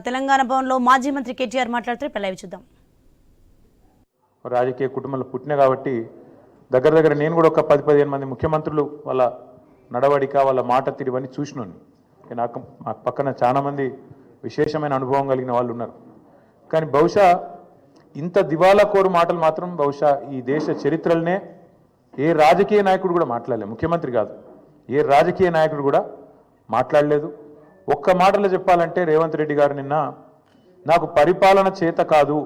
తెలంగాణ భవన్లో మాజీ మంత్రి కేటీఆర్ మాట్లాడుతూ లైవ్ చూద్దాం. రాజకీయ కుటుంబంలో పుట్టిన కాబట్టి దగ్గర నేను కూడా ఒక 10-15 మంది ముఖ్యమంత్రులు వాళ్ళ నడవడిక వాళ్ళ మాట తీరువని చూసినాను. నాకు పక్కన చాలామంది విశేషమైన అనుభవం కలిగిన వాళ్ళు ఉన్నారు. కానీ బహుశా ఇంత దివాలా కోరు మాటలు మాత్రం బహుశా ఈ దేశ చరిత్రలనే ఏ రాజకీయ నాయకుడు కూడా మాట్లాడలేదు. ముఖ్యమంత్రి కాదు, ఏ రాజకీయ నాయకుడు కూడా మాట్లాడలేదు. ఒక్క మాటలో చెప్పాలంటే రేవంత్ రెడ్డి గారు నిన్న నాకు పరిపాలన చేత కాదు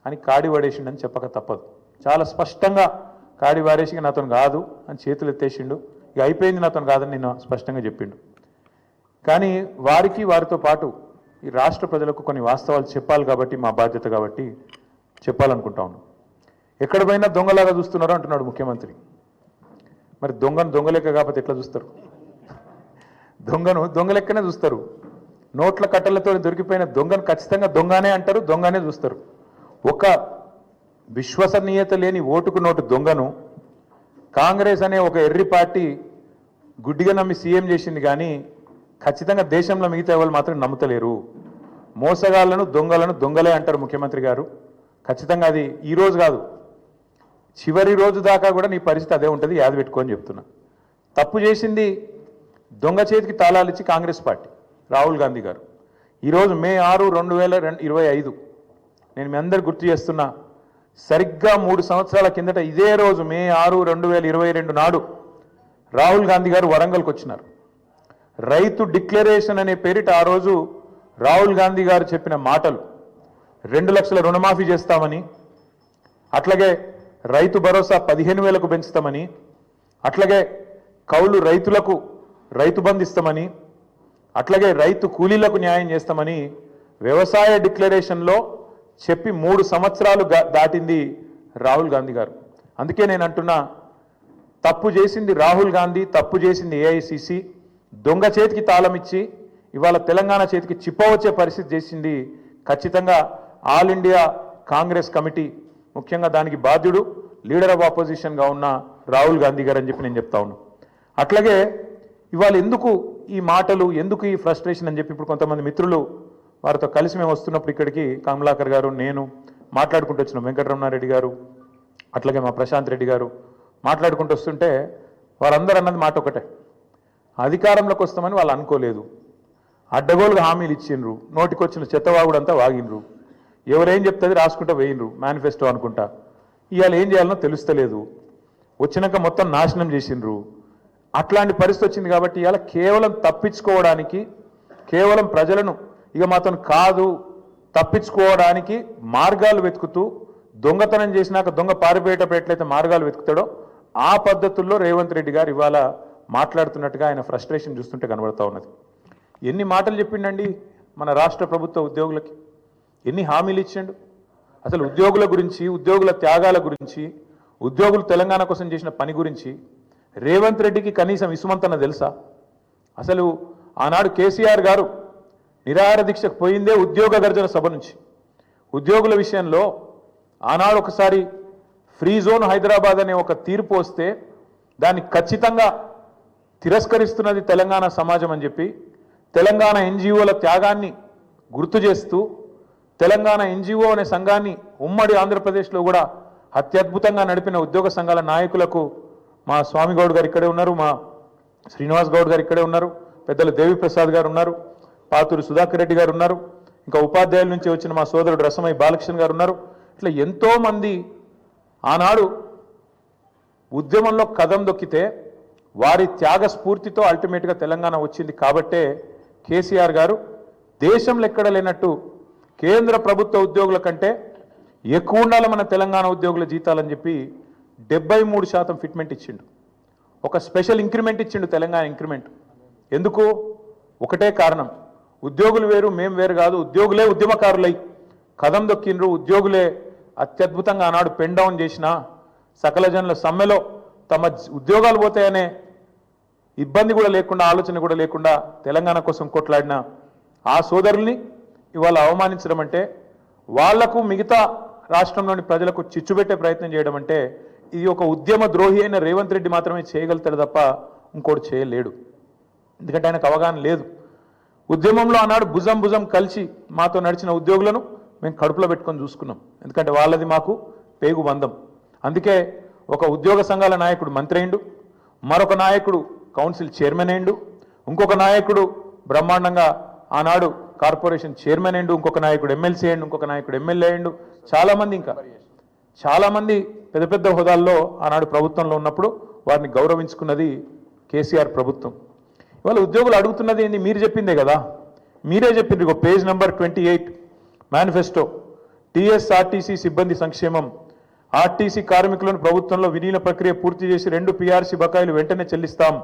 అని కాడి పడేసిండని చెప్పక తప్పదు. చాలా స్పష్టంగా కాడి వారేసి నాతో కాదు అని చేతులు ఎత్తేసిండు. ఇక అయిపోయింది, నాతో కాదని నిన్న స్పష్టంగా చెప్పిండు. కానీ వారితో పాటు ఈ రాష్ట్ర ప్రజలకు కొన్ని వాస్తవాలు చెప్పాలి కాబట్టి మా బాధ్యత కాబట్టి చెప్పాలనుకుంటా ఉన్నాం. ఎక్కడ పోయినా దొంగలాగా చూస్తున్నారో అంటున్నాడు ముఖ్యమంత్రి. మరి దొంగలెక్క కాకపోతే ఎట్లా చూస్తారు? దొంగలెక్కనే చూస్తారు. నోట్ల కట్టలతో దొరికిపోయిన దొంగను ఖచ్చితంగా దొంగనే అంటారు, దొంగనే చూస్తారు. ఒక విశ్వసనీయత లేని ఓటుకు నోటు దొంగను కాంగ్రెస్ అనే ఒక ఎర్రి పార్టీ గుడ్డిగా నమ్మి సీఎం చేసింది. కానీ ఖచ్చితంగా దేశంలో మిగతా వాళ్ళు మాత్రం నమ్ముతలేరు. మోసగాళ్లను దొంగలను దొంగలే అంటారు ముఖ్యమంత్రి గారు. ఖచ్చితంగా అది ఈరోజు కాదు, చివరి రోజు దాకా కూడా నీ పరిస్థితి అదే ఉంటుంది, యాద పెట్టుకొని చెప్తున్నా. తప్పు చేసింది దొంగ చేతికి తాళాలు ఇచ్చి కాంగ్రెస్ పార్టీ రాహుల్ గాంధీ గారు. ఈరోజు మే 6, 2025 నేను మీ అందరు గుర్తు చేస్తున్నా. సరిగ్గా 3 సంవత్సరాల కిందట ఇదే రోజు మే 6, 2022 నాడు రాహుల్ గాంధీ గారు వరంగల్కి వచ్చినారు. రైతు డిక్లరేషన్ అనే పేరిట ఆ రోజు రాహుల్ గాంధీ గారు చెప్పిన మాటలు 2 లక్షల రుణమాఫీ చేస్తామని, అట్లాగే రైతు భరోసా 15,000కు పెంచుతామని, అట్లాగే కౌలు రైతులకు రైతు బంధు ఇస్తామని, అట్లాగే రైతు కూలీలకు న్యాయం చేస్తామని వ్యవసాయ డిక్లరేషన్లో చెప్పి 3 సంవత్సరాలు దాటింది రాహుల్ గాంధీ గారు. అందుకే నేను అంటున్నా, తప్పు చేసింది రాహుల్ గాంధీ, తప్పు చేసింది ఏఐసిసి. దొంగ చేతికి తాళం ఇచ్చి ఇవాళ తెలంగాణ చేతికి చిప్పవచ్చే పరిస్థితి చేసింది ఖచ్చితంగా ఆల్ ఇండియా కాంగ్రెస్ కమిటీ, ముఖ్యంగా దానికి బాధ్యుడు లీడర్ ఆఫ్ ఆపోజిషన్గా ఉన్న రాహుల్ గాంధీ గారు అని చెప్పి నేను చెప్తా ఉన్నాను. అట్లాగే ఇవాళ ఎందుకు ఈ మాటలు, ఎందుకు ఈ ఫ్రస్ట్రేషన్ అని చెప్పి ఇప్పుడు కొంతమంది మిత్రులు వారితో కలిసి మేము వస్తున్నప్పుడు ఇక్కడికి కమలాకర్ గారు నేను మాట్లాడుకుంటూ వచ్చినాం. వెంకటరమణారెడ్డి గారు అట్లాగే మా ప్రశాంత్ రెడ్డి గారు మాట్లాడుకుంటూ వస్తుంటే వారందరూ అన్నది మాట ఒకటే, అధికారంలోకి వస్తామని వాళ్ళు అనుకోలేదు, అడ్డగోలుగా హామీలు ఇచ్చిండ్రు, నోటికొచ్చిన చెత్తవాగుడంతా వాగినరు, ఎవరేం చెప్తుంది రాసుకుంటా వేయినరు మేనిఫెస్టో అనుకుంటా. ఇవాళ ఏం చేయాలనో తెలుస్తలేదు, వచ్చినాక మొత్తం నాశనం చేసిండ్రు. అట్లాంటి పరిస్థితి వచ్చింది కాబట్టి ఇవాళ కేవలం తప్పించుకోవడానికి, కేవలం ప్రజలను ఇక మాత్రం కాదు తప్పించుకోవడానికి మార్గాలు వెతుకుతూ, దొంగతనం చేసినాక దొంగ పారిపోయేటప్పుడు ఎట్లయితే మార్గాలు వెతుకుతాడో ఆ పద్ధతుల్లో రేవంత్ రెడ్డి గారు ఇవాళ మాట్లాడుతున్నట్టుగా ఆయన ఫ్రస్ట్రేషన్ చూస్తుంటే కనబడతా ఉన్నది. ఎన్ని మాటలు చెప్పిండండి మన రాష్ట్ర ప్రభుత్వ ఉద్యోగులకి, ఎన్ని హామీలు ఇచ్చిండు. అసలు ఉద్యోగుల గురించి, ఉద్యోగుల త్యాగాల గురించి, ఉద్యోగులు తెలంగాణ కోసం చేసిన పని గురించి రేవంత్ రెడ్డికి కనీసం ఇసుమంతన తెలుసా? అసలు ఆనాడు కేసీఆర్ గారు నిరాహార దీక్షకు పోయిందే ఉద్యోగ గర్జన సభ నుంచి. ఉద్యోగుల విషయంలో ఆనాడు ఒకసారి ఫ్రీ జోన్ హైదరాబాద్ అనే ఒక తీర్పు వస్తే దాన్ని ఖచ్చితంగా తిరస్కరిస్తున్నది తెలంగాణ సమాజం అని చెప్పి తెలంగాణ ఎన్జిఓల త్యాగాన్ని గుర్తు చేస్తూ తెలంగాణ ఎన్జిఓ అనే సంఘాన్ని ఉమ్మడి ఆంధ్రప్రదేశ్లో కూడా అత్యద్భుతంగా నడిపిన ఉద్యోగ సంఘాల నాయకులకు మా స్వామి గౌడ్ గారు ఇక్కడే ఉన్నారు, మా శ్రీనివాస్ గౌడ్ గారు ఇక్కడే ఉన్నారు, పెద్దలు దేవిప్రసాద్ గారు ఉన్నారు, పాతూరి సుధాకర్ రెడ్డి గారు ఉన్నారు, ఇంకా ఉపాధ్యాయుల నుంచి వచ్చిన మా సోదరుడు రసమై బాలకృష్ణ గారు ఉన్నారు. ఇట్లా ఎంతోమంది ఆనాడు ఉద్యమంలో కదం దొక్కితే వారి త్యాగ స్ఫూర్తితో అల్టిమేట్గా తెలంగాణ వచ్చింది. కాబట్టే కేసీఆర్ గారు దేశంలో ఎక్కడ లేనట్టు కేంద్ర ప్రభుత్వ ఉద్యోగుల కంటే ఎక్కువ ఉండాలి మన తెలంగాణ ఉద్యోగుల జీతాలని చెప్పి 73% ఫిట్మెంట్ ఇచ్చిండు. ఒక స్పెషల్ ఇంక్రిమెంట్ ఇచ్చిండు, తెలంగాణ ఇంక్రిమెంట్. ఎందుకు? ఒకటే కారణం, ఉద్యోగులు వేరు మేము వేరు కాదు, ఉద్యోగులే ఉద్యమకారులై కదం దొక్కిండ్రు, ఉద్యోగులే అత్యద్భుతంగా ఆనాడు పెన్ డౌన్ చేసిన సకల జనుల సమ్మెలో తమ ఉద్యోగాలు పోతాయనే ఇబ్బంది కూడా లేకుండా, ఆలోచన కూడా లేకుండా తెలంగాణ కోసం కొట్లాడిన ఆ సోదరుల్ని ఇవాళ అవమానించడం అంటే, వాళ్లకు మిగతా రాష్ట్రంలోని ప్రజలకు చిచ్చుపెట్టే ప్రయత్నం చేయడం అంటే, ఇది ఒక ఉద్యమ ద్రోహి అయిన రేవంత్ రెడ్డి మాత్రమే చేయగలుగుతాడు తప్ప ఇంకోటి చేయలేడు. ఎందుకంటే ఆయనకు అవగాహన లేదు. ఉద్యమంలో ఆనాడు భుజం భుజం కలిసి మాతో నడిచిన ఉద్యోగులను మేము కడుపులో పెట్టుకొని చూసుకున్నాం. ఎందుకంటే వాళ్ళది మాకు పేగు బంధం. అందుకే ఒక ఉద్యోగ సంఘాల నాయకుడు మంత్రి అయిండు, మరొక నాయకుడు కౌన్సిల్ చైర్మన్ అయిండు, ఇంకొక నాయకుడు బ్రహ్మాండంగా ఆనాడు కార్పొరేషన్ చైర్మన్ అయిండు, ఇంకొక నాయకుడు ఎమ్మెల్సీ అయిండు, ఇంకొక నాయకుడు ఎమ్మెల్యే అయిండు. చాలామంది పెద్ద పెద్ద హోదాల్లో ఆనాడు ప్రభుత్వంలో ఉన్నప్పుడు వారిని గౌరవించుకున్నది కేసీఆర్ ప్రభుత్వం. ఇవాళ ఉద్యోగులు అడుగుతున్నది ఏంది? మీరు చెప్పిందే కదా, మీరే చెప్పింది. ఇగో పేజ్ నెంబర్ 28 మేనిఫెస్టో. టీఎస్ఆర్టీసీ సిబ్బంది సంక్షేమం. ఆర్టీసీ కార్మికులను ప్రభుత్వంలో విలీన ప్రక్రియ పూర్తి చేసి 2 పీఆర్సీ బకాయిలు వెంటనే చెల్లిస్తాం.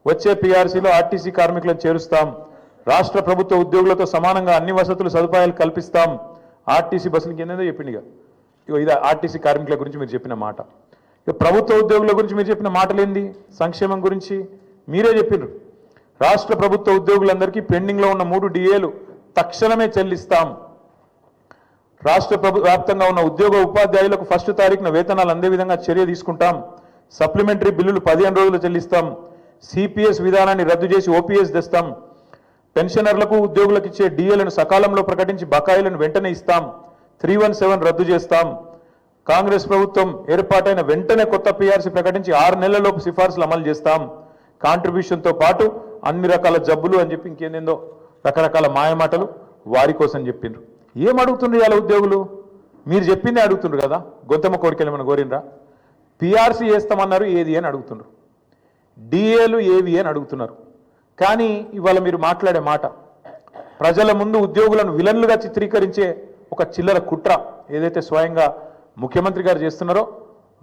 వచ్చే పీఆర్సీలో ఆర్టీసీ కార్మికులను చేరుస్తాం. రాష్ట్ర ప్రభుత్వ ఉద్యోగులతో సమానంగా అన్ని వసతులు సదుపాయాలు కల్పిస్తాం. ఆర్టీసీ బస్సులకి ఏందో చెప్పింది. ఇగో ఇది ఆర్టీసీ కార్మికుల గురించి మీరు చెప్పిన మాట. ఇక ప్రభుత్వ ఉద్యోగుల గురించి మీరు చెప్పిన మాటలేంది? సంక్షేమం గురించి మీరే చెప్పినారు. రాష్ట్ర ప్రభుత్వ ఉద్యోగులందరికీ పెండింగ్లో ఉన్న 3 డిఏలు తక్షణమే చెల్లిస్తాం. రాష్ట్ర వ్యాప్తంగా ఉన్న ఉద్యోగ ఉపాధ్యాయులకు 1వ తారీఖున వేతనాలు అందే విధంగా చర్య తీసుకుంటాం. సప్లిమెంటరీ బిల్లులు 15 రోజులు చెల్లిస్తాం. సిపిఎస్ విధానాన్ని రద్దు చేసి ఓపీఎస్ తెస్తాం. పెన్షనర్లకు ఉద్యోగులకు ఇచ్చే డిఏలను సకాలంలో ప్రకటించి బకాయిలను వెంటనే ఇస్తాం. 317 రద్దు చేస్తాం. కాంగ్రెస్ ప్రభుత్వం ఏర్పాటైన వెంటనే కొత్త పీఆర్సీ ప్రకటించి 6 నెలలలోపు సిఫార్సులు అమలు చేస్తాం. కాంట్రిబ్యూషన్తో పాటు అన్ని రకాల జబ్బులు అని చెప్పి ఇంకేందేందో రకరకాల మాయమాటలు వారి కోసం చెప్పిండ్రు. ఏం అడుగుతుండ్రు ఇవాళ ఉద్యోగులు? మీరు చెప్పిందే అడుగుతుండ్రు కదా. గొంతమ్మ కోరికలు ఏమైనా కోరినరా? పీఆర్సీ వేస్తామన్నారు, ఏది అని అడుగుతుండ్రు. డిఏలు ఏవి అని అడుగుతున్నారు. కానీ ఇవాళ మీరు మాట్లాడే మాట ప్రజల ముందు ఉద్యోగులను విలన్లుగా చిత్రీకరించే ఒక చిల్లర కుట్ర ఏదైతే స్వయంగా ముఖ్యమంత్రి గారు చేస్తున్నారో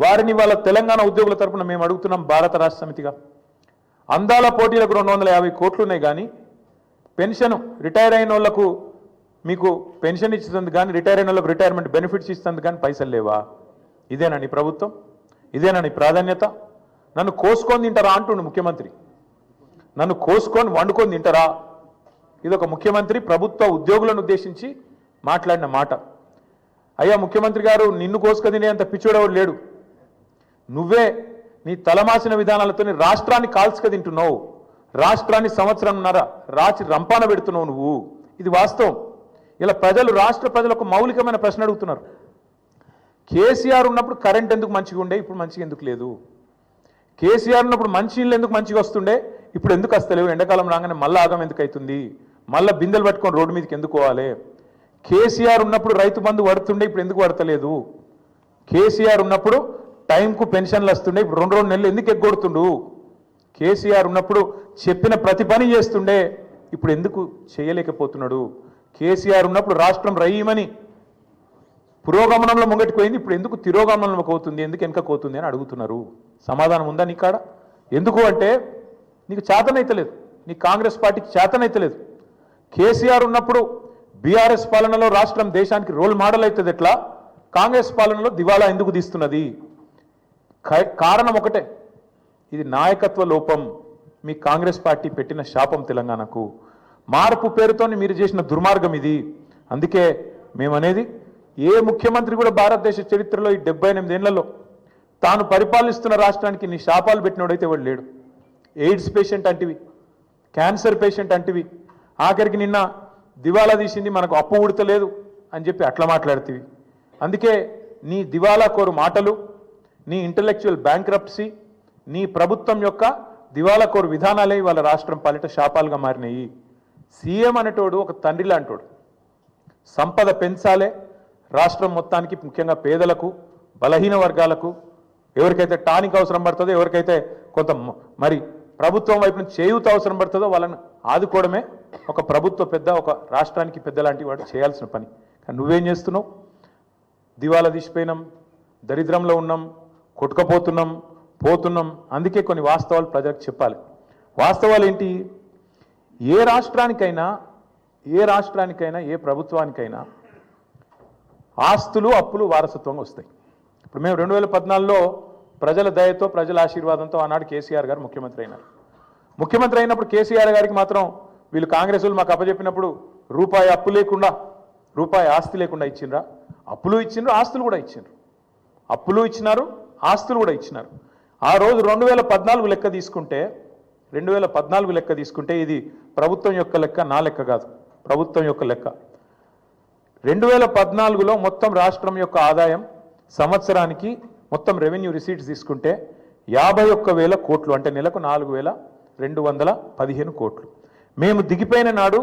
వారిని వాళ్ళ తెలంగాణ ఉద్యోగుల తరపున మేము అడుగుతున్నాం. భారత రాష్ట్ర సమితిగా అందాల పోటీలకు 250 కోట్లు ఉన్నాయి, కానీ పెన్షన్ రిటైర్ అయిన వాళ్లకు మీకు పెన్షన్ ఇస్తుంది, కానీ రిటైర్ అయిన వాళ్ళకు రిటైర్మెంట్ బెనిఫిట్స్ ఇస్తుంది, కానీ పైసలు లేవా? ఇదేనా నీ ప్రభుత్వం? ఇదేనా నీ ప్రాధాన్యత? నన్ను కోసుకొని తింటారా అంటుండు ముఖ్యమంత్రి. నన్ను కోసుకొని వండుకొని తింటారా? ఇదొక ముఖ్యమంత్రి ప్రభుత్వ ఉద్యోగులను ఉద్దేశించి మాట్లాడిన మాట. అయ్యా ముఖ్యమంత్రి గారు, నిన్ను కోసుక తినేంత పిచ్చోడెవడు లేడు. నువ్వే నీ తలమాసిన విధానాలతో రాష్ట్రాన్ని కాల్చుక తింటున్నావు. రాష్ట్రాన్ని సంవత్సరంన్నర రాచి రంపాన పెడుతున్నావు నువ్వు. ఇది వాస్తవం. ఇలా రాష్ట్ర ప్రజలు ఒక మౌలికమైన ప్రశ్న అడుగుతున్నారు. కేసీఆర్ ఉన్నప్పుడు కరెంట్ ఎందుకు మంచిగా ఉండే, ఇప్పుడు మంచిగా ఎందుకు లేదు? కేసీఆర్ ఉన్నప్పుడు మంచినీళ్ళు ఎందుకు మంచిగా వస్తుండే, ఇప్పుడు ఎందుకు వస్తలేవు? ఎండాకాలం రాగానే మళ్ళీ ఆగం ఎందుకు అవుతుంది? మళ్ళీ బిందెలు పట్టుకొని రోడ్డు మీదకి ఎందుకు పోవాలి? కేసీఆర్ ఉన్నప్పుడు రైతు బంధు పడుతుండే, ఇప్పుడు ఎందుకు పడతలేదు? కేసీఆర్ ఉన్నప్పుడు టైంకు పెన్షన్లు వస్తుండే, ఇప్పుడు 2 నెలలు ఎందుకు ఎగ్గొడుతుండు? కేసీఆర్ ఉన్నప్పుడు చెప్పిన ప్రతి పని చేస్తుండే, ఇప్పుడు ఎందుకు చేయలేకపోతున్నాడు? కేసీఆర్ ఉన్నప్పుడు రాష్ట్రం రయ్యమని పురోగమనంలో ముంగటిపోయింది, ఇప్పుడు ఎందుకు తిరోగమనంలో పోతుంది, ఎందుకు వెనకపోతుంది అని అడుగుతున్నారు. సమాధానం ఉందా నీ కాడ? ఎందుకు అంటే నీకు చేతనైతలేదు, నీ కాంగ్రెస్ పార్టీకి చేతనైతలేదు. కేసీఆర్ ఉన్నప్పుడు బీఆర్ఎస్ పాలనలో రాష్ట్రం దేశానికి రోల్ మోడల్ అవుతుంది, ఎట్లా కాంగ్రెస్ పాలనలో దివాలా ఎందుకు తీస్తున్నది? కారణం ఒకటే, ఇది నాయకత్వ లోపం. మీ కాంగ్రెస్ పార్టీ పెట్టిన శాపం తెలంగాణకు. మార్పు పేరుతో మీరు చేసిన దుర్మార్గం ఇది. అందుకే మేమనేది, ఏ ముఖ్యమంత్రి కూడా భారతదేశ చరిత్రలో ఈ 78 ఏళ్లలో తాను పరిపాలిస్తున్న రాష్ట్రానికి నీ శాపాలు పెట్టినోడైతే ఎవడు లేడు. ఎయిడ్స్ పేషెంట్ అంటివి, క్యాన్సర్ పేషెంట్ అంటివి, ఆఖరికి నిన్న దివాలా తీసింది మనకు అప్పు ఉడతలేదు అని చెప్పి అట్లా మాట్లాడుతీవి. అందుకే నీ దివాలా కోరు మాటలు, నీ ఇంటలెక్చువల్ బ్యాంక్రప్సీ, నీ ప్రభుత్వం యొక్క దివాలా కోరు విధానాలే వాళ్ళ రాష్ట్రం పాలిట శాపాలుగా మారినాయి. సీఎం అనేటోడు ఒక తండ్రి లాంటోడు. సంపద పెంచాలే రాష్ట్రం మొత్తానికి, ముఖ్యంగా పేదలకు, బలహీన వర్గాలకు, ఎవరికైతే టానిక్ అవసరం పడుతుందో, ఎవరికైతే కొంత మరి ప్రభుత్వం వైపు నుంచి చేయూత అవసరం పడుతుందో వాళ్ళని ఆదుకోవడమే ఒక ప్రభుత్వ పెద్ద, ఒక రాష్ట్రానికి పెద్ద లాంటి వాడు చేయాల్సిన పని. కానీ నువ్వేం చేస్తున్నావు? దివాలా తీసిపోయినాం, దరిద్రంలో ఉన్నాం, పోతున్నాం. అందుకే కొన్ని వాస్తవాలు ప్రజలకు చెప్పాలి. వాస్తవాలు ఏంటి? ఏ రాష్ట్రానికైనా ఏ ప్రభుత్వానికైనా ఆస్తులు అప్పులు వారసత్వంగా వస్తాయి. ఇప్పుడు మేము 2014లో ప్రజల దయతో, ప్రజల ఆశీర్వాదంతో ఆనాడు కేసీఆర్ గారు ముఖ్యమంత్రి అయినారు. ముఖ్యమంత్రి అయినప్పుడు కేసీఆర్ గారికి మాత్రం వీళ్ళు కాంగ్రెస్ వాళ్ళు మాకు అప్పచెప్పినప్పుడు రూపాయి అప్పు లేకుండా, రూపాయి ఆస్తి లేకుండా ఇచ్చిండ్రా? అప్పులు ఇచ్చిండ్రు, ఆస్తులు కూడా ఇచ్చిండ్రు. అప్పులు ఇచ్చినారు, ఆస్తులు కూడా ఇచ్చినారు. ఆ రోజు 2014 లెక్క తీసుకుంటే 2014 లెక్క తీసుకుంటే ఇది ప్రభుత్వం యొక్క లెక్క, నా లెక్క కాదు, ప్రభుత్వం యొక్క లెక్క. 2014లో మొత్తం రాష్ట్రం యొక్క ఆదాయం సంవత్సరానికి మొత్తం రెవెన్యూ రిసీట్స్ తీసుకుంటే 51,000 కోట్లు, అంటే నెలకు 4,215 కోట్లు. మేము దిగిపోయిన నాడు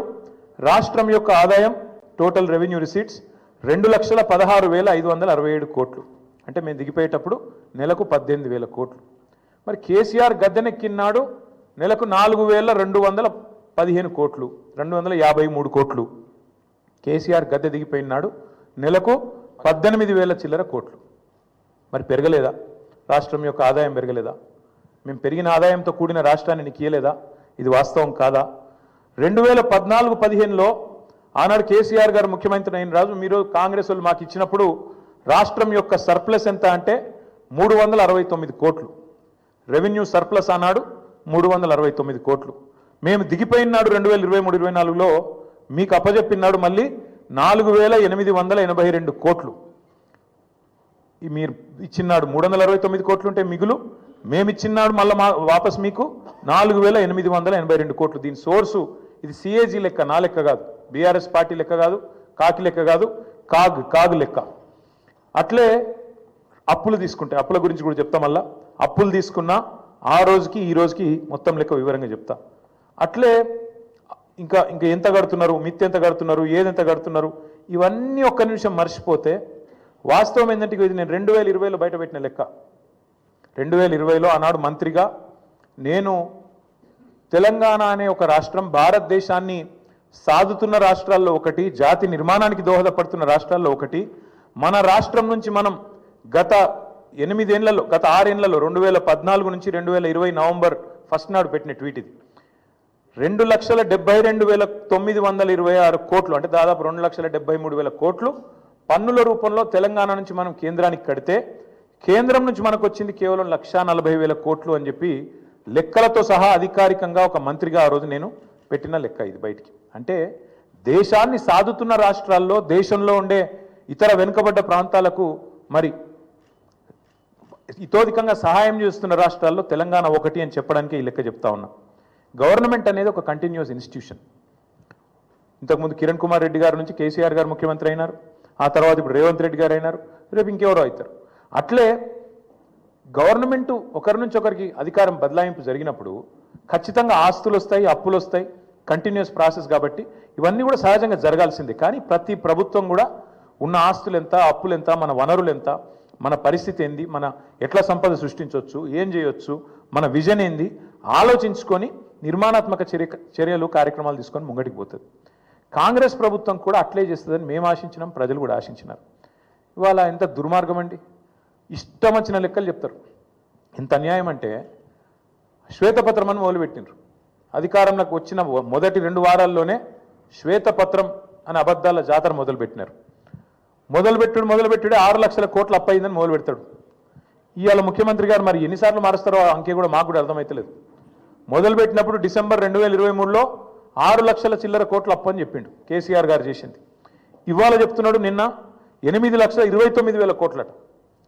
రాష్ట్రం యొక్క ఆదాయం టోటల్ రెవెన్యూ రిసీట్స్ 2,16,567 కోట్లు, అంటే మేము దిగిపోయేటప్పుడు నెలకు 18,000 కోట్లు. మరి కేసీఆర్ గద్దెనెక్కినాడు నెలకు 4,215 కోట్లు, 253 కోట్లు. కేసీఆర్ గద్దె దిగిపోయినాడు నెలకు 18,000 చిల్లర కోట్లు. మరి పెరగలేదా? రాష్ట్రం యొక్క ఆదాయం పెరగలేదా? మేము పెరిగిన ఆదాయంతో కూడిన రాష్ట్రాన్ని నీకు ఇయ్యలేదా? ఇది వాస్తవం కాదా? 2014-15లో ఆనాడు కేసీఆర్ గారు ముఖ్యమంత్రి అయిన రాజు మీరు కాంగ్రెస్ వాళ్ళు మాకు ఇచ్చినప్పుడు రాష్ట్రం యొక్క సర్ప్లస్ ఎంత అంటే 369 కోట్లు. రెవెన్యూ సర్ప్లస్ ఆనాడు 369 కోట్లు. మేము దిగిపోయినాడు 2023-24లో మీకు అప్పజెప్పినాడు మళ్ళీ 4,882 కోట్లు. మీరు ఇచ్చినాడు 369 కోట్లు ఉంటే మిగులు, మేము ఇచ్చినాడు మళ్ళీ వాపస్ మీకు 4,882 కోట్లు. దీని సోర్సు ఇది సిఏజీ లెక్క, నా లెక్క కాదు, బీఆర్ఎస్ పార్టీ లెక్క కాదు, కాకి లెక్క కాదు, కాగు లెక్క. అట్లే అప్పులు తీసుకుంటే అప్పుల గురించి కూడా చెప్తా. మళ్ళా అప్పులు తీసుకున్నా ఆ రోజుకి ఈ రోజుకి మొత్తం లెక్క వివరంగా చెప్తా. అట్లే ఇంకా ఇంకా ఎంత కడుతున్నారు, మిత్ ఎంత కడుతున్నారు, ఏదెంత కడుతున్నారు, ఇవన్నీ ఒక్క నిమిషం మర్చిపోతే వాస్తవం ఏంటంటే ఇది నేను 2020లో బయట పెట్టిన లెక్క. 2020లో ఆనాడు మంత్రిగా నేను తెలంగాణ అనే ఒక రాష్ట్రం భారతదేశాన్ని సాదుతున్న రాష్ట్రాల్లో ఒకటి, జాతి నిర్మాణానికి దోహదపడుతున్న రాష్ట్రాల్లో ఒకటి. మన రాష్ట్రం నుంచి మనం గత 8 ఏళ్లలో, గత 6 ఏళ్లలో 2014 నుంచి 2020 నవంబర్ 1 నాడు పెట్టిన ట్వీట్ ఇది. 2,72,926 కోట్లు, అంటే దాదాపు 2,73,000 కోట్లు పన్నుల రూపంలో తెలంగాణ నుంచి మనం కేంద్రానికి కడితే కేంద్రం నుంచి మనకు వచ్చింది కేవలం 1,40,000 కోట్లు అని చెప్పి లెక్కలతో సహా అధికారికంగా ఒక మంత్రిగా ఆ రోజు నేను పెట్టిన లెక్క ఇది బయటికి. అంటే దేశాన్ని సాదుతున్న రాష్ట్రాల్లో, దేశంలో ఉండే ఇతర వెనుకబడ్డ ప్రాంతాలకు మరి ఇతోధికంగా సహాయం చేస్తున్న రాష్ట్రాల్లో తెలంగాణ ఒకటి అని చెప్పడానికి ఈ లెక్క చెప్తా ఉన్నా. గవర్నమెంట్ అనేది ఒక కంటిన్యూస్ ఇన్స్టిట్యూషన్. ఇంతకుముందు కిరణ్ కుమార్ రెడ్డి గారి నుంచి కేసీఆర్ గారు ముఖ్యమంత్రి అయినారు, ఆ తర్వాత ఇప్పుడు రేవంత్ రెడ్డి గారు అయినారు, రేపు ఇంకెవరో అవుతారు. అట్లే గవర్నమెంట్ ఒకరి నుంచి ఒకరికి అధికారం బదలాయింపు జరిగినప్పుడు ఖచ్చితంగా ఆస్తులు వస్తాయి, అప్పులు వస్తాయి, కంటిన్యూస్ ప్రాసెస్. కాబట్టి ఇవన్నీ కూడా సహజంగా జరగాల్సిందే. కానీ ప్రతి ప్రభుత్వం కూడా ఉన్న ఆస్తులు ఎంత, అప్పులు ఎంత, మన వనరులు ఎంత, మన పరిస్థితి ఏంది, మన ఎట్లా సంపద సృష్టించవచ్చు, ఏం చేయొచ్చు, మన విజన్ ఏంది ఆలోచించుకొని నిర్మాణాత్మక చర్యలు కార్యక్రమాలు తీసుకొని ముంగటికి పోతుంది. కాంగ్రెస్ ప్రభుత్వం కూడా అట్లే చేస్తుందని మేము ఆశించినాం, ప్రజలు కూడా ఆశించినారు. ఇవాళ ఎంత దుర్మార్గం అండి, ఇష్టం వచ్చిన లెక్కలు చెప్తారు. ఎంత అన్యాయం అంటే శ్వేతపత్రం అని మొదలుపెట్టినారు. అధికారంలోకి వచ్చిన మొదటి 2 వారాల్లోనే శ్వేతపత్రం అనే అబద్ధాల జాతర మొదలుపెట్టినారు. మొదలుపెట్టుడే 6 లక్షల కోట్లు అప్పయిందని మొదలు పెడతాడు. ఇవాళ ముఖ్యమంత్రి గారు మరి ఎన్నిసార్లు మారుస్తారో అంకే కూడా మాకు కూడా అర్థమవుతలేదు. మొదలుపెట్టినప్పుడు డిసెంబర్ 2023లో 6 లక్షల చిల్లర కోట్లు అప్పు అని చెప్పిండు కేసీఆర్ గారు చేసింది. ఇవాళ చెప్తున్నాడు నిన్న 8,29,000 కోట్లట.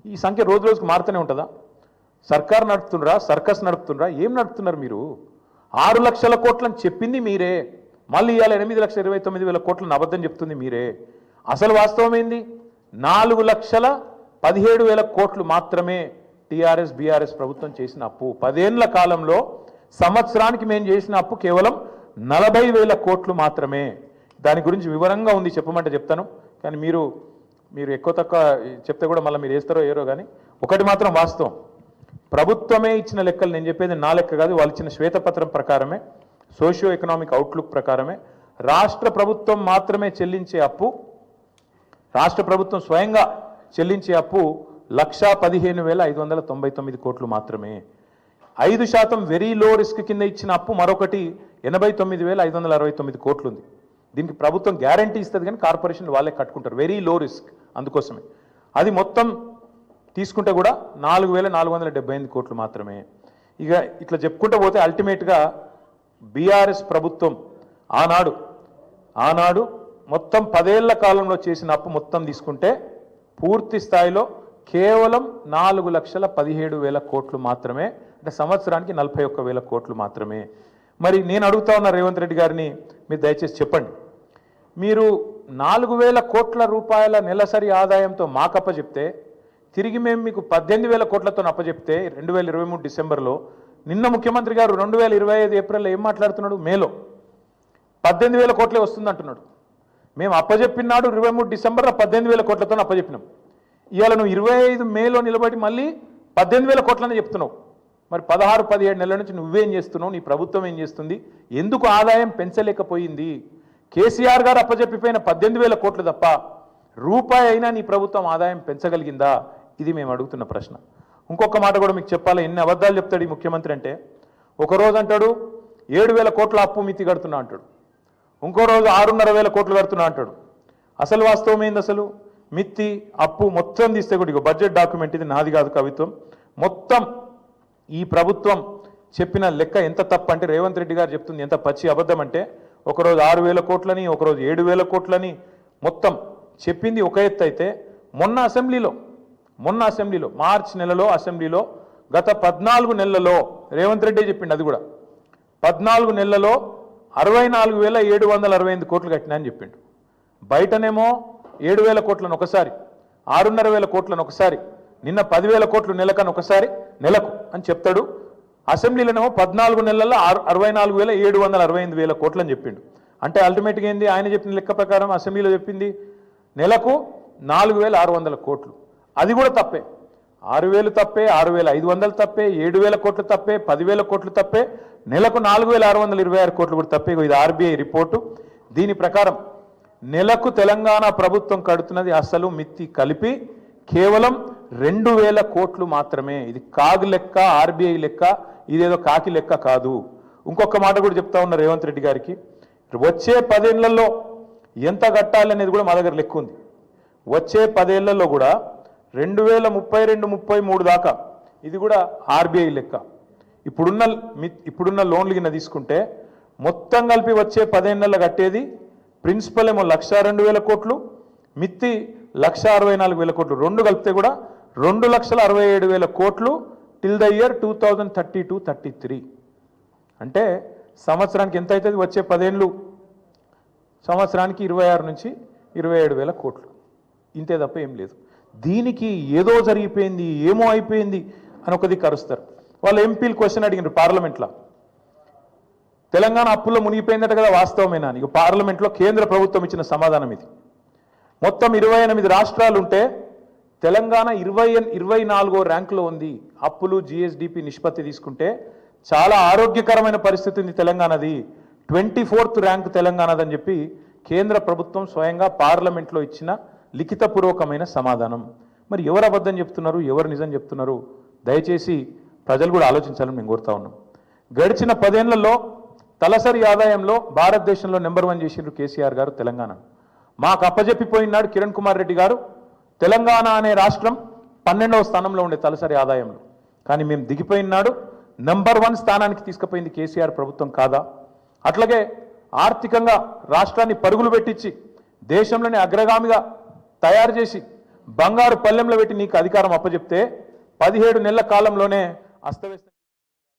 ఈ సంఖ్య రోజు రోజుకు మారుతూనే ఉంటుందా? సర్కార్ నడుపుతుండ్రా, సర్కస్ నడుపుతుండ్రా, ఏం నడుపుతున్నారు మీరు? 6 లక్షల కోట్లని చెప్పింది మీరే, మళ్ళీ ఇవాళ 8,29,000 కోట్లను అబద్ధం చెప్తుంది మీరే. అసలు వాస్తవం ఏంది? 4,17,000 కోట్లు మాత్రమే టీఆర్ఎస్ బీఆర్ఎస్ ప్రభుత్వం చేసిన అప్పు. 10 ఏళ్ల కాలంలో సంవత్సరానికి మేము చేసిన అప్పు కేవలం 40,000 కోట్లు మాత్రమే. దాని గురించి వివరంగా ఉంది, చెప్పమంటే చెప్తాను. కానీ మీరు ఎక్కువ తక్కువ చెప్తే కూడా మళ్ళీ మీరు వేస్తారో ఏరో. కానీ ఒకటి మాత్రం వాస్తవం, ప్రభుత్వమే ఇచ్చిన లెక్కలు, నేను చెప్పేది నా లెక్క కాదు, వాళ్ళు ఇచ్చిన శ్వేతపత్రం ప్రకారమే, సోషియో ఎకనామిక్ అవుట్లుక్ ప్రకారమే రాష్ట్ర ప్రభుత్వం మాత్రమే చెల్లించే అప్పు, రాష్ట్ర ప్రభుత్వం స్వయంగా చెల్లించే అప్పు 1,15,599 కోట్లు మాత్రమే. 5% వెరీ లో రిస్క్ కింద ఇచ్చిన అప్పు మరొకటి 89,569 కోట్లు ఉంది. దీనికి ప్రభుత్వం గ్యారంటీ ఇస్తుంది కానీ కార్పొరేషన్ వాళ్ళే కట్టుకుంటారు, వెరీ లో రిస్క్. అందుకోసమే అది మొత్తం తీసుకుంటే కూడా 4,478 కోట్లు మాత్రమే. ఇక ఇట్లా చెప్పుకుంటూ పోతే అల్టిమేట్గా బీఆర్ఎస్ ప్రభుత్వం ఆనాడు మొత్తం 10 ఏళ్ల కాలంలో చేసిన అప్పు మొత్తం తీసుకుంటే పూర్తి స్థాయిలో కేవలం 4,17,000 కోట్లు మాత్రమే. అంటే సంవత్సరానికి 41,000 కోట్లు మాత్రమే. మరి నేను అడుగుతా ఉన్న రేవంత్ రెడ్డి గారిని, మీరు దయచేసి చెప్పండి, మీరు 4,000 కోట్ల రూపాయల నెలసరి ఆదాయంతో మాకప్ప చెప్తే, తిరిగి మేము మీకు 18,000 కోట్లతో అప్పచెప్తే 2023 డిసెంబర్లో, నిన్న ముఖ్యమంత్రి గారు 2025 ఏప్రిల్లో ఏం మాట్లాడుతున్నాడు? మేలో 18,000 కోట్లే వస్తుంది అంటున్నాడు. మేము అప్పచెప్పినాడు 23 డిసెంబర్లో 18,000 కోట్లతో అప్పచెప్పినాం. ఇవాళ నువ్వు 25 మేలో నిలబడి మళ్ళీ 18,000 కోట్లని చెప్తున్నావు. మరి 16-17 నెలల నుంచి నువ్వేం చేస్తున్నావు? నీ ప్రభుత్వం ఏం చేస్తుంది? ఎందుకు ఆదాయం పెంచలేకపోయింది? కేసీఆర్ గారు అప్పచెప్పిపోయిన 18,000 కోట్లు తప్ప రూపాయి అయినా నీ ప్రభుత్వం ఆదాయం పెంచగలిగిందా? ఇది మేము అడుగుతున్న ప్రశ్న. ఇంకొక మాట కూడా మీకు చెప్పాలి. ఎన్ని అబద్ధాలు చెప్తాడు ఈ ముఖ్యమంత్రి అంటే, ఒకరోజు అంటాడు 7,000 కోట్ల అప్పు మితి కడుతున్నా అంటాడు, ఇంకో రోజు 6,500 కోట్లు కడుతున్నా అంటాడు. అసలు వాస్తవం ఏంది? అసలు మిత్తి అప్పు మొత్తం తీస్తే కూడా, ఇక బడ్జెట్ డాక్యుమెంట్ ఇది, నాది కాదు కవిత్వం, మొత్తం ఈ ప్రభుత్వం చెప్పిన లెక్క ఎంత తప్పు అంటే, రేవంత్ రెడ్డి గారు చెప్తుంది ఎంత పచ్చి అబద్ధం అంటే, ఒకరోజు 6,000 కోట్లని, ఒకరోజు 7,000 కోట్లని మొత్తం చెప్పింది ఒక ఎత్తు అయితే, మొన్న అసెంబ్లీలో మార్చి నెలలో అసెంబ్లీలో గత 14 నెలలలో రేవంత్ రెడ్డి చెప్పిండు, అది కూడా 14 నెలలలో 64,768 కోట్లు కట్టినా అని చెప్పిండు. బయటనేమో 7,000 కోట్లను ఒకసారి, 6,500 కోట్లను ఒకసారి, నిన్న 10,000 కోట్లు నెలకు అని చెప్తాడు. అసెంబ్లీలోనేమో 14 నెలల్లో 64,768 కోట్లు అని చెప్పిండు. అంటే అల్టిమేట్గా ఏంది? ఆయన చెప్పిన లెక్క ప్రకారం అసెంబ్లీలో చెప్పింది నెలకు 4,600 కోట్లు. అది కూడా తప్పే. 6,000 తప్పే, 6,500 తప్పే, 7,000 కోట్లు తప్పే, 10,000 కోట్లు తప్పే, నెలకు 4,626 కోట్లు కూడా తప్పే. ఇది ఆర్బీఐ రిపోర్టు. దీని ప్రకారం నెలకు తెలంగాణ ప్రభుత్వం కడుతున్నది అసలు మిత్తి కలిపి కేవలం 2,000 కోట్లు మాత్రమే. ఇది కాగు లెక్క, ఆర్బీఐ లెక్క, ఇదేదో కాకి లెక్క కాదు. ఇంకొక మాట కూడా చెప్తా ఉన్న రేవంత్ రెడ్డి గారికి, వచ్చే 10 ఏళ్లలో ఎంత కట్టాలి అనేది కూడా మా దగ్గర లెక్క ఉంది. వచ్చే 10 ఏళ్లలో కూడా 2032-33 దాకా, ఇది కూడా ఆర్బీఐ లెక్క. ఇప్పుడున్న లోన్లు కింద తీసుకుంటే మొత్తం కలిపి వచ్చే 10 ఏళ్లలో కట్టేది ప్రిన్సిపల్ ఏమో 1,02,000 కోట్లు, మిత్తి 1,64,000 కోట్లు, రెండు కలిపితే కూడా 2,67,000 కోట్లు టిల్ ద ఇయర్ 2032-33. అంటే సంవత్సరానికి ఎంత అవుతుంది? వచ్చే 10 ఏళ్ళు సంవత్సరానికి 26,000-27,000 కోట్లు, ఇంతే తప్ప ఏం లేదు. దీనికి ఏదో జరిగిపోయింది, ఏమో అయిపోయింది అని ఒకది కరుస్తారు. వాళ్ళు ఎంపీలు క్వశ్చన్ అడిగినారు పార్లమెంట్లో, తెలంగాణ అప్పుల్లో మునిగిపోయిందట కదా, వాస్తవమేనా అని. పార్లమెంట్లో కేంద్ర ప్రభుత్వం ఇచ్చిన సమాధానం ఇది. మొత్తం 28 రాష్ట్రాలు ఉంటే తెలంగాణ 24వ ర్యాంకులో ఉంది. అప్పులు జిఎస్డిపి నిష్పత్తి తీసుకుంటే చాలా ఆరోగ్యకరమైన పరిస్థితి ఉంది తెలంగాణది. 24th ర్యాంక్ తెలంగాణదని చెప్పి కేంద్ర ప్రభుత్వం స్వయంగా పార్లమెంట్లో ఇచ్చిన లిఖితపూర్వకమైన సమాధానం. మరి ఎవరు అబద్ధం చెప్తున్నారు, ఎవరు నిజం చెప్తున్నారు? దయచేసి ప్రజలు కూడా ఆలోచించాలని మేము కోరుతా ఉన్నాం. గడిచిన 10 ఏళ్లలో తలసరి ఆదాయంలో భారతదేశంలో నెంబర్ 1 చేసిండ్రు కేసీఆర్ గారు తెలంగాణ. మాకు అప్పజెప్పిపోయినాడు కిరణ్ కుమార్ రెడ్డి గారు, తెలంగాణ అనే రాష్ట్రం 12వ స్థానంలో ఉండే తలసరి ఆదాయంలో. కానీ మేము దిగిపోయినాడు నెంబర్ 1 స్థానానికి తీసుకుపోయింది కేసీఆర్ ప్రభుత్వం కాదా? అట్లాగే ఆర్థికంగా రాష్ట్రాన్ని పరుగులు పెట్టించి దేశంలోనే అగ్రగామిగా తయారు చేసి బంగారు పల్లెంలో పెట్టి నీకు అధికారం అప్పచెప్తే 17 నెలల కాలంలోనే అస్తవ్యస్త